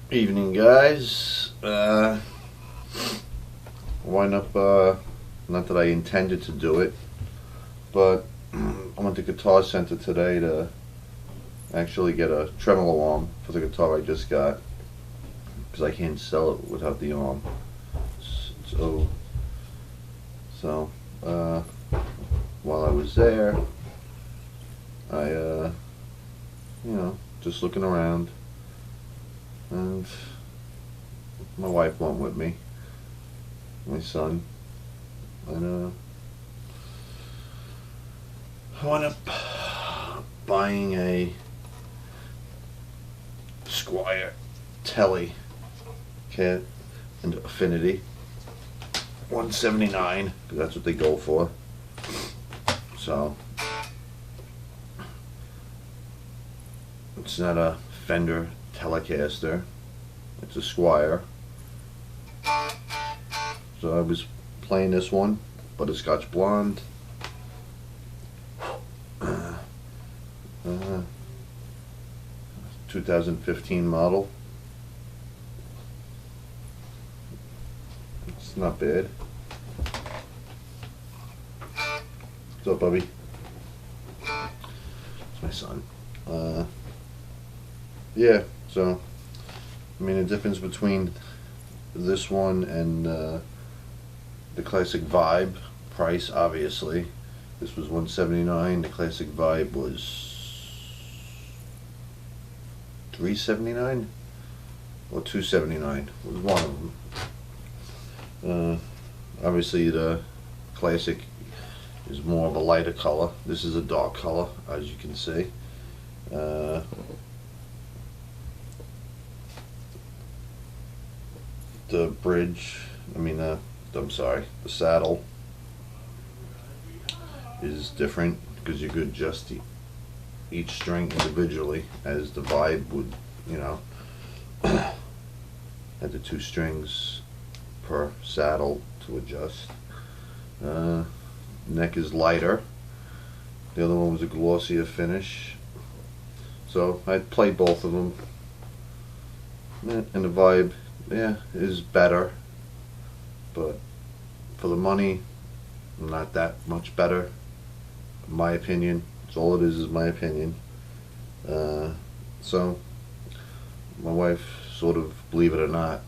Evening, guys. Wind up, not that I intended to do it, but I went to Guitar Center today to actually get a tremolo arm for the guitar I just got, because I can't sell it without the arm. So, while I was there, I, just looking around, and my wife went with me, my son, and I wound up buying a Squire Telly Cat and Affinity 179, because that's what they go for. So it's not a Fender Telecaster, it's a Squire. So I was playing this one, Butterscotch Blonde. 2015 model. It's not bad. What's up, Bubby? It's my son. Yeah, so I mean, the difference between this one and the Classic Vibe price, obviously, this was $179. The Classic Vibe was $379 or $279. It was one of them. Obviously, the Classic is more of a lighter color. This is a dark color, as you can see. The bridge, I'm sorry, the saddle is different because you could adjust each string individually, as the Vibe would, had the two strings per saddle to adjust. Neck is lighter. The other one was a glossier finish. So I played both of them, and the Vibe, yeah, is better, but for the money, not that much better, in my opinion. It's all it is my opinion. So my wife, sort of, believe it or not,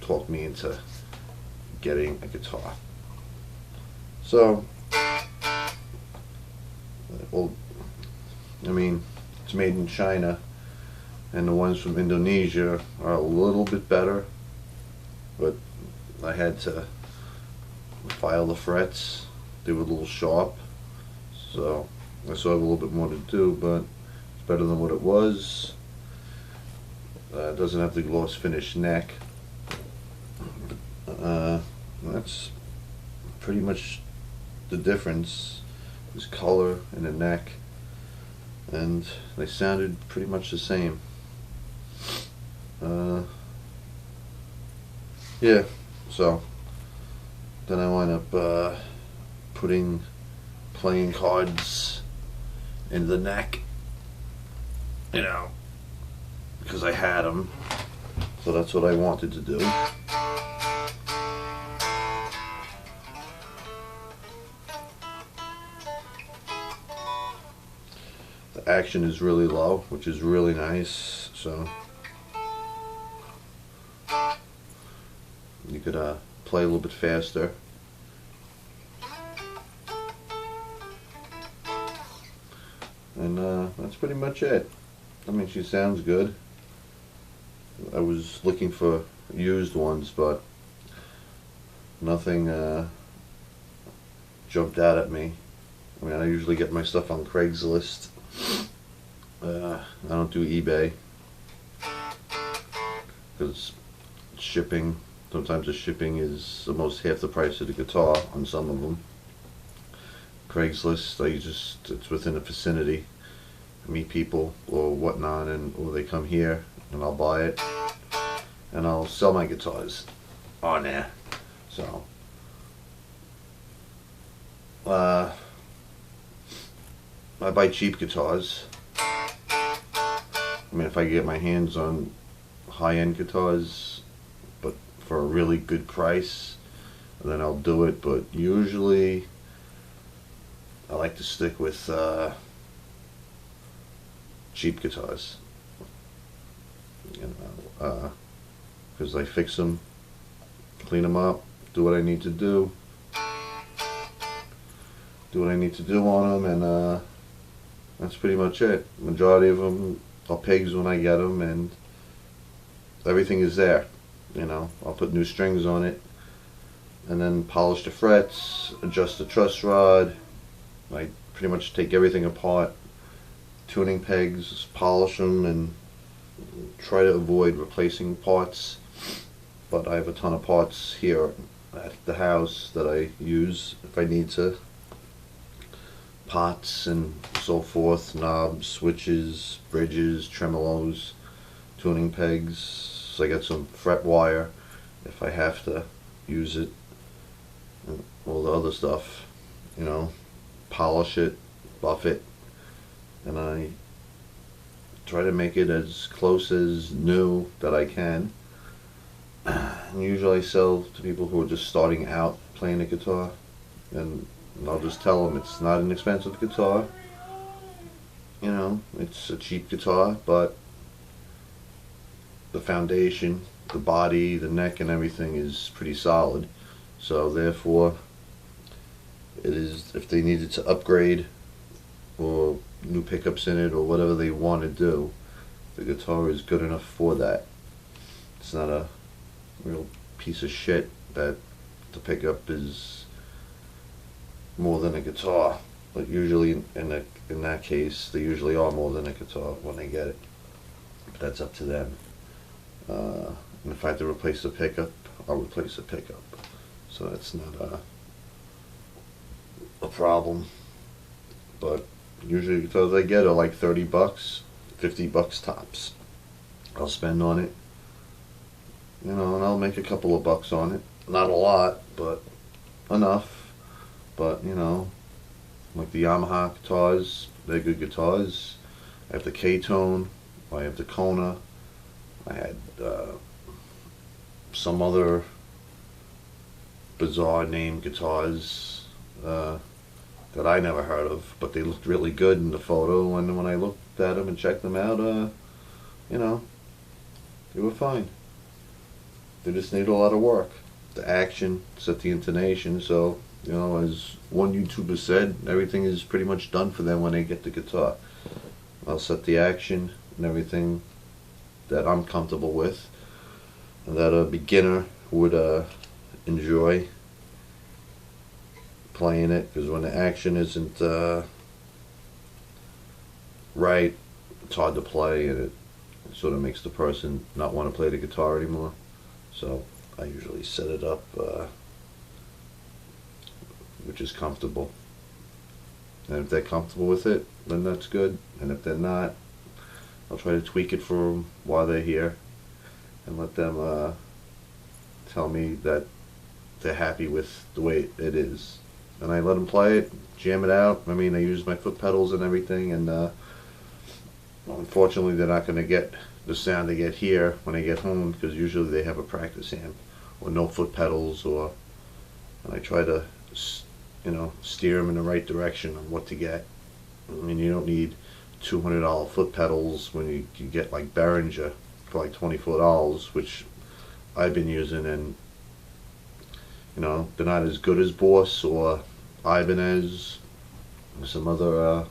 talked me into getting a guitar. So, well, it's made in China, and the ones from Indonesia are a little bit better, but I had to file the frets. They were a little sharp, so I still have a little bit more to do, but it's better than what it was. It doesn't have the gloss finish neck. That's pretty much the difference, is color and the neck, and they sounded pretty much the same. Yeah, so then I wound up putting playing cards in the neck, because I had them, so that's what I wanted to do. The action is really low, which is really nice, so you could play a little bit faster. And that's pretty much it. She sounds good. I was looking for used ones, but nothing jumped out at me. I usually get my stuff on Craigslist. I don't do eBay, because shipping, sometimes the shipping is almost half the price of the guitar on some of them. Craigslist, it's within the vicinity. I meet people or whatnot, or they come here, and I'll buy it, and I'll sell my guitars on there. So, I buy cheap guitars. If I get my hands on high-end guitars, but for a really good price, then I'll do it. But usually I like to stick with cheap guitars, you know, because I fix them, clean them up, do what I need to do on them, and that's pretty much it. Majority of them are pigs when I get them, and everything is there. You know, I'll put new strings on it, and then polish the frets, adjust the truss rod. I pretty much take everything apart, tuning pegs, polish them, and try to avoid replacing parts. But I have a ton of parts here at the house that I use if I need to. Pots and so forth, knobs, switches, bridges, tremolos, tuning pegs. So I got some fret wire if I have to use it, and all the other stuff, you know, polish it, buff it, and I try to make it as close as new that I can. And usually I sell to people who are just starting out playing the guitar, and I'll just tell them it's not an expensive guitar. You know, it's a cheap guitar, but the foundation, the body, the neck, and everything is pretty solid. So therefore, it is, if they needed to upgrade or new pickups in it or whatever they want to do, the guitar is good enough for that. It's not a real piece of shit that the pickup is more than a guitar, but usually in that case they usually are more than a guitar when they get it, but that's up to them. And if I have to replace the pickup, I'll replace the pickup, so that's not a problem. But usually the guitars I get are like $30, $50 tops. I'll spend on it, you know, and I'll make a couple of bucks on it. Not a lot, but enough. But, you know, like the Yamaha guitars, they're good guitars. I have the K-Tone, I have the Kona, I had some other bizarre name guitars that I never heard of, but they looked really good in the photo, and when I looked at them and checked them out, you know, they were fine. They just need a lot of work. The action, set the intonation, so, you know, as one YouTuber said, everything is pretty much done for them when they get the guitar. I'll set the action and everything that I'm comfortable with, and that a beginner would enjoy playing it, because when the action isn't right, it's hard to play, and it sort of makes the person not want to play the guitar anymore. So I usually set it up which is comfortable, and if they're comfortable with it, then that's good, and if they're not, I'll try to tweak it for them while they're here, and let them tell me that they're happy with the way it is, and I let them play it, jam it out. I mean, I use my foot pedals and everything, and unfortunately they're not going to get the sound they get here when they get home, because usually they have a practice amp or no foot pedals, and I try to, you know, steer them in the right direction on what to get. I mean, you don't need $200 foot pedals when you get like Behringer for like $24, which I've been using, and you know, they're not as good as Boss or Ibanez or some other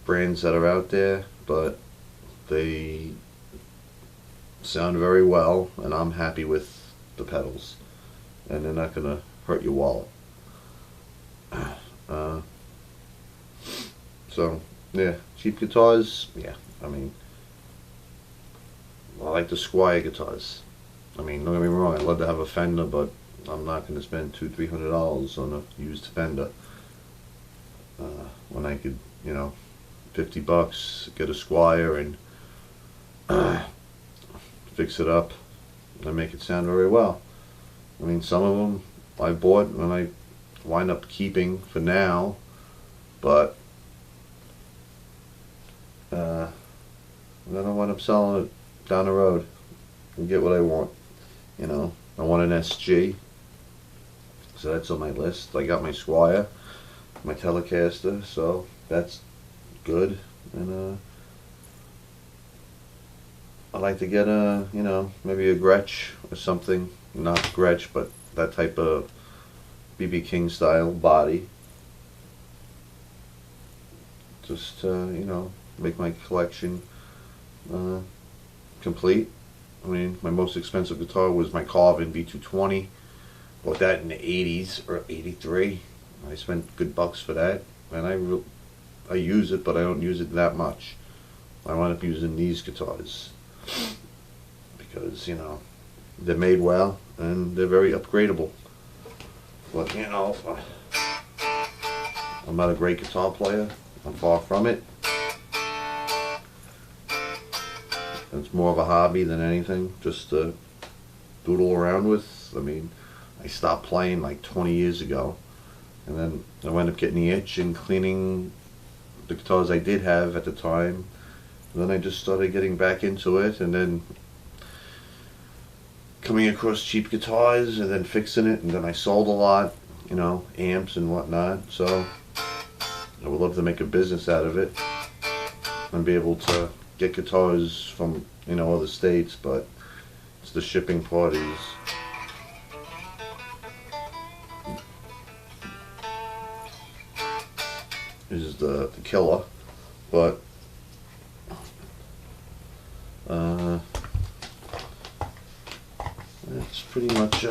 brands that are out there, but they sound very well, and I'm happy with the pedals, and they're not gonna hurt your wallet. So yeah, cheap guitars, yeah, I mean, I like the Squire guitars. I mean, don't get me wrong, I'd love to have a Fender, but I'm not going to spend $200-300 on a used Fender when I could, you know, $50, get a Squire and fix it up and make it sound very well. I mean, some of them I bought and I wind up keeping for now, but then I wind up selling it down the road and get what I want. You know, I want an SG, so that's on my list. I got my Squire, my Telecaster, so that's good. And I'd like to get a, you know, maybe a Gretsch or something. Not Gretsch, but that type of BB King style body. Just you know, make my collection complete. I mean, my most expensive guitar was my Carvin V220. Bought that in the 80s or 83. I spent good bucks for that, and I use it, but I don't use it that much. I wind up using these guitars because, you know, they're made well and they're very upgradable. But, you know, I'm not a great guitar player. I'm far from it. It's more of a hobby than anything, just to doodle around with. I mean, I stopped playing like 20 years ago, and then I wound up getting the itch and cleaning the guitars I did have at the time. And then I just started getting back into it, and then coming across cheap guitars and then fixing it, and then I sold a lot, you know, amps and whatnot. So I would love to make a business out of it and be able to get guitars from, you know, other states, but it's the shipping parties. Is the killer, but that's pretty much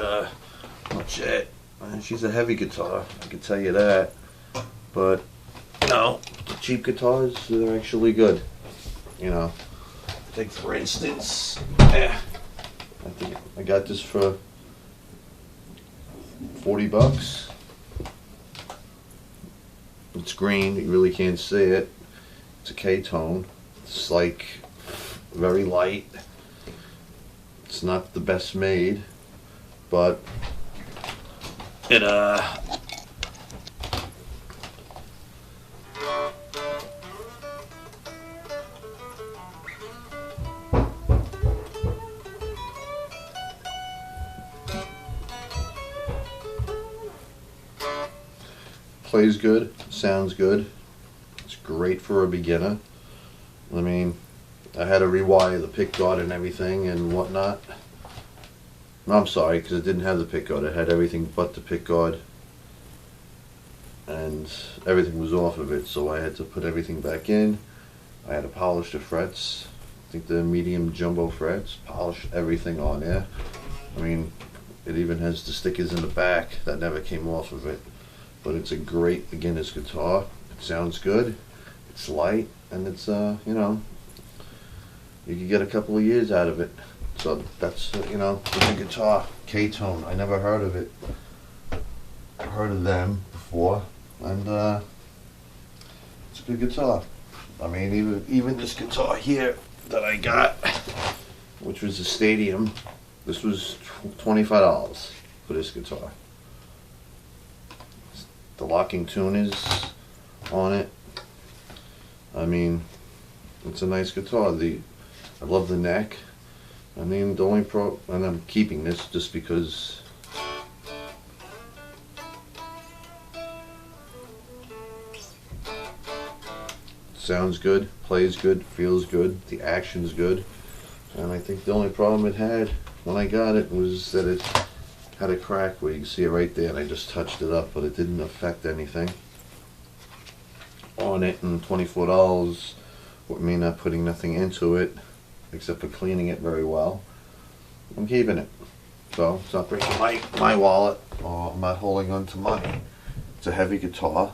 it. She's a heavy guitar, I can tell you that, but no, the cheap guitars, they're actually good. You know, take for instance, I think I got this for 40 bucks. It's green, you really can't see it. It's a K-tone. It's like very light. It's not the best made, but it plays good, sounds good. It's great for a beginner. I mean, I had to rewire the pickguard and everything and whatnot. No, I'm sorry, because it didn't have the pickguard. It had everything but the pickguard, and everything was off of it, so I had to put everything back in. I had to polish the frets. I think the medium jumbo frets. Polish everything on there. I mean, it even has the stickers in the back that never came off of it. But it's a great beginner's guitar. It sounds good. It's light, and it's you know, you can get a couple of years out of it. So that's you know, the guitar, K-tone. I never heard of it. I've heard of them before, and it's a good guitar. I mean, even this guitar here that I got, which was a Stadium, this was $25 for this guitar. The locking tune is on it. I mean, it's a nice guitar. I love the neck. I mean, the only and I'm keeping this just because it sounds good, plays good, feels good, the action's good. And I think the only problem it had when I got it was that it had a crack where you can see it right there, and I just touched it up, but it didn't affect anything on it. And $24 with me not putting nothing into it except for cleaning it very well, I'm keeping it. So it's not breaking my wallet, or I'm not holding on to money. It's a heavy guitar.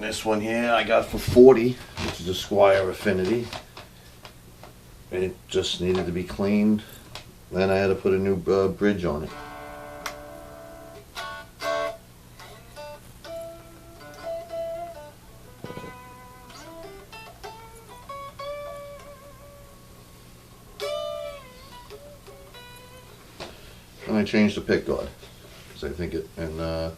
This one here I got for 40, which is a Squire Affinity. It just needed to be cleaned. Then I had to put a new bridge on it. And I changed the pickguard because I think it, and the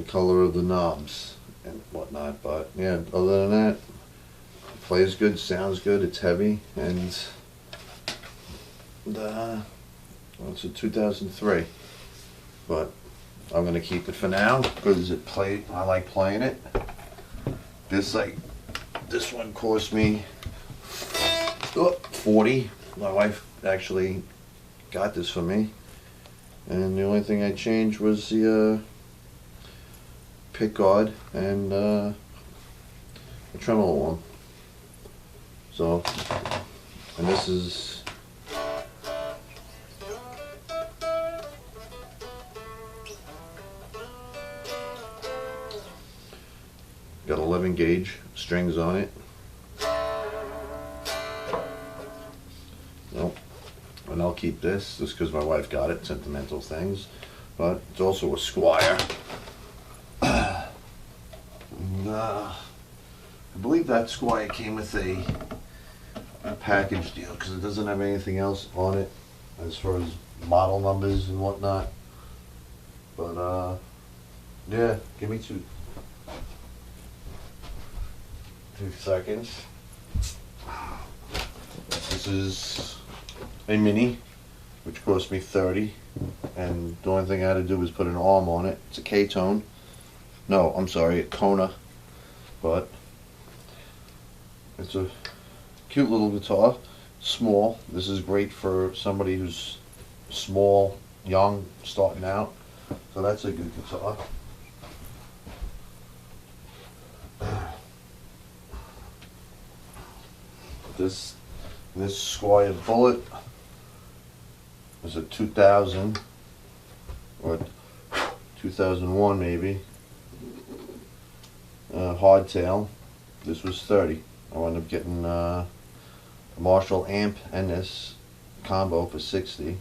color of the knobs and whatnot. But yeah, other than that, plays good, sounds good, it's heavy, and well, it's a 2003, but I'm gonna keep it for now because I like playing it. This one cost me 40. My wife actually got this for me, and the only thing I changed was the pick guard and the tremolo one. So, and this is got 11 gauge strings on it. Nope. And I'll keep this just because my wife got it, sentimental things. But it's also a Squire. I believe that Squire came with a package deal because it doesn't have anything else on it as far as model numbers and whatnot. But yeah, give me two seconds. This is a mini, which cost me 30, and the only thing I had to do was put an arm on it. It's a K-tone. No, I'm sorry, a Kona. But it's a cute little guitar, small. This is great for somebody who's small, young, starting out. So that's a good guitar. This Squire Bullet is a 2000 or 2001 maybe. Hardtail. This was 30. I wound up getting a Marshall amp and this combo for 60.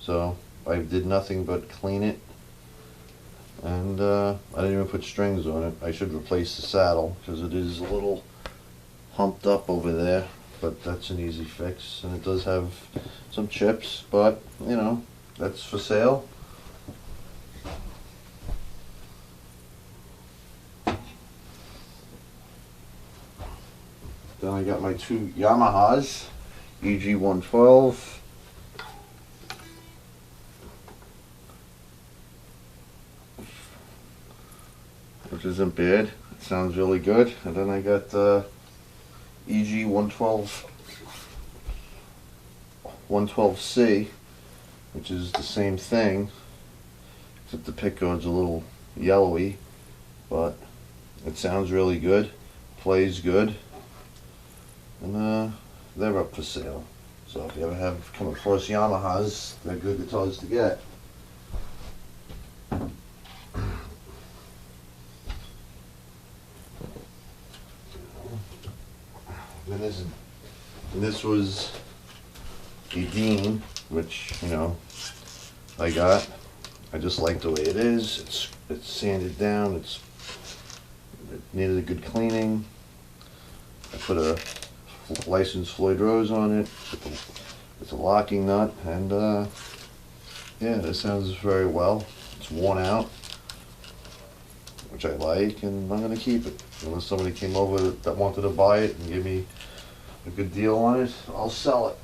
So I did nothing but clean it, and I didn't even put strings on it. I should replace the saddle because it is a little humped up over there, but that's an easy fix. And it does have some chips, but you know, that's for sale. Then I got my two Yamahas, EG 112. Which isn't bad. It sounds really good. And then I got EG 112C, which is the same thing, except the pick guard's a little yellowy, but it sounds really good, plays good, and they're up for sale. So if you ever have come across Yamahas, they're good guitars to get. And this was a Dean, which, you know, I got. I just like the way it is. It's sanded down. It needed a good cleaning. I put a licensed Floyd Rose on it with a locking nut, and yeah, it sounds very well. It's worn out, which I like, and I'm gonna keep it. Unless somebody came over that wanted to buy it and give me a good deal on it, I'll sell it.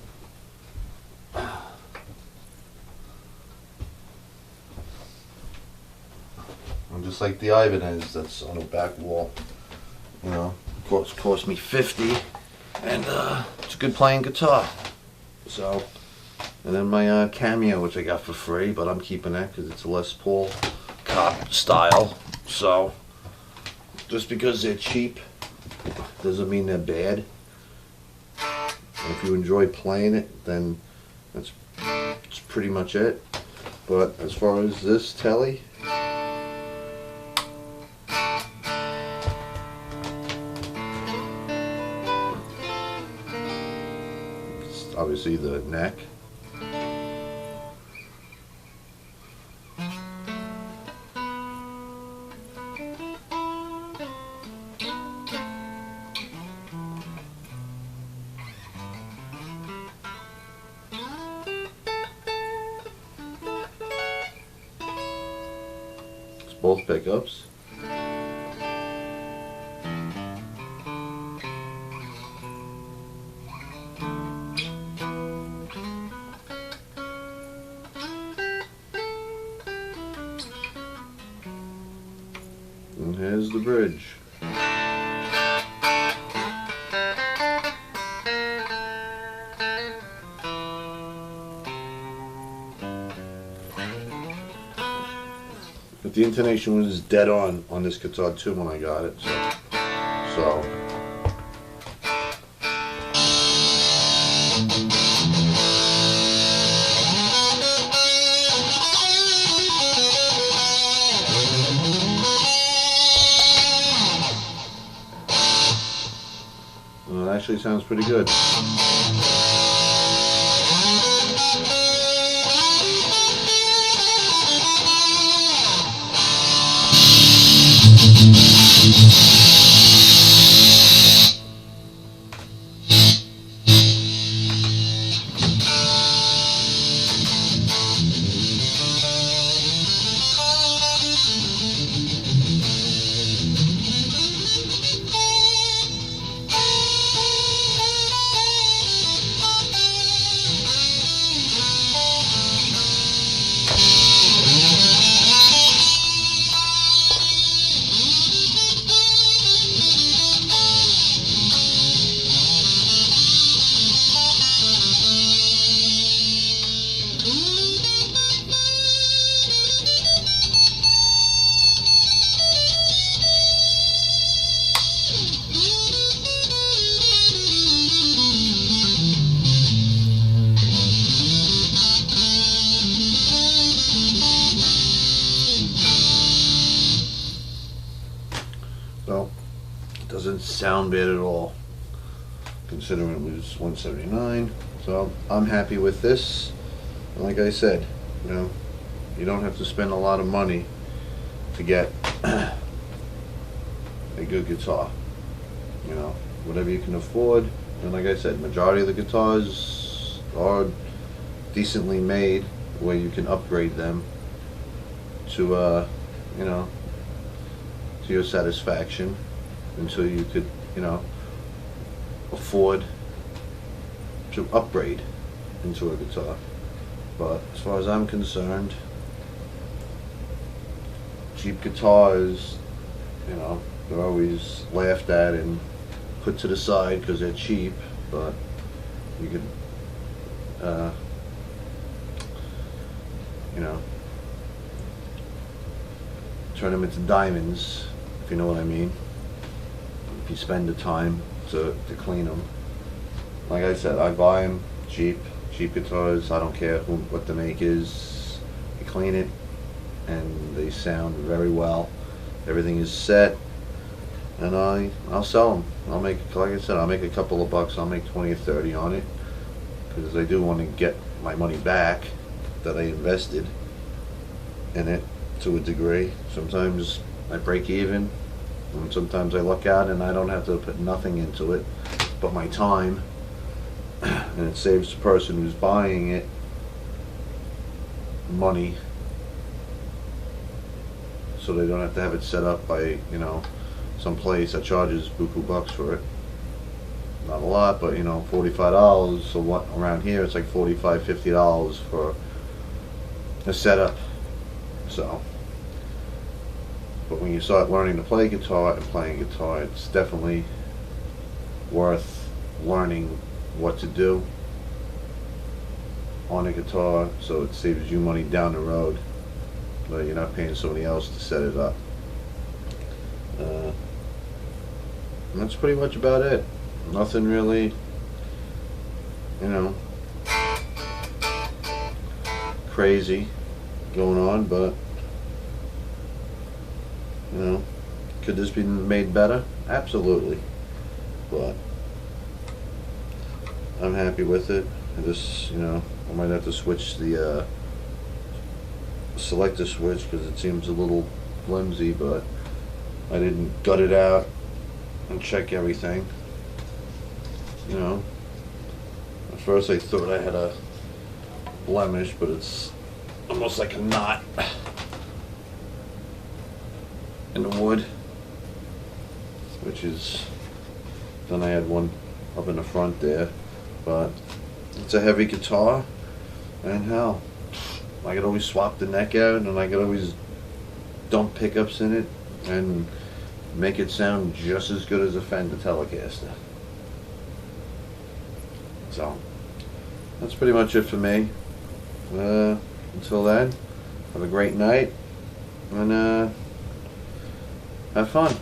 I'm just like the Ibanez that's on the back wall. You know, cost me 50, and it's a good playing guitar. So, and then my Cameo, which I got for free, but I'm keeping that because it's a Les Paul cop style. So, just because they're cheap doesn't mean they're bad. And if you enjoy playing it, then that's pretty much it. But as far as this telly, it's obviously the neck. Both pickups. the bridge. But the intonation was dead on this guitar too when I got it, so. Well, it actually sounds pretty good. So, it doesn't sound bad at all, considering it was $179. So I'm happy with this. And like I said, you don't have to spend a lot of money to get a good guitar. Whatever you can afford. And like I said, majority of the guitars are decently made where you can upgrade them to to your satisfaction until you could afford to upgrade into a guitar. But as far as I'm concerned, cheap guitars, they're always laughed at and put to the side because they're cheap, but you could turn them into diamonds, if you know what I mean, if you spend the time to clean them. Like I said, I buy them cheap guitars. I don't care what the make is. You clean it and they sound very well. Everything is set, and I'll sell them. I'll make, like I said, I'll make a couple of bucks. I'll make 20 or 30 on it because I do want to get my money back that I invested in it to a degree. Sometimes I break even, and sometimes I luck out and I don't have to put nothing into it but my time, and it saves the person who's buying it money, so they don't have to have it set up by some place that charges buku bucks for it. Not a lot, but $45. So what around here it's like $45, $50 for a setup. So, but when you start learning to play guitar and playing guitar, it's definitely worth learning what to do on a guitar, so it saves you money down the road, but you're not paying somebody else to set it up. And that's pretty much about it. Nothing really, crazy going on, but could this be made better? Absolutely. But I'm happy with it. I just, I might have to switch the selector switch because it seems a little flimsy, but I didn't gut it out and check everything. At first I thought I had a blemish, but it's almost like a knot in the wood, which is, then I had one up in the front there, but it's a heavy guitar, and hell, I could always swap the neck out, and I could always dump pickups in it, and make it sound just as good as a Fender Telecaster. So that's pretty much it for me. Until then, have a great night and have fun.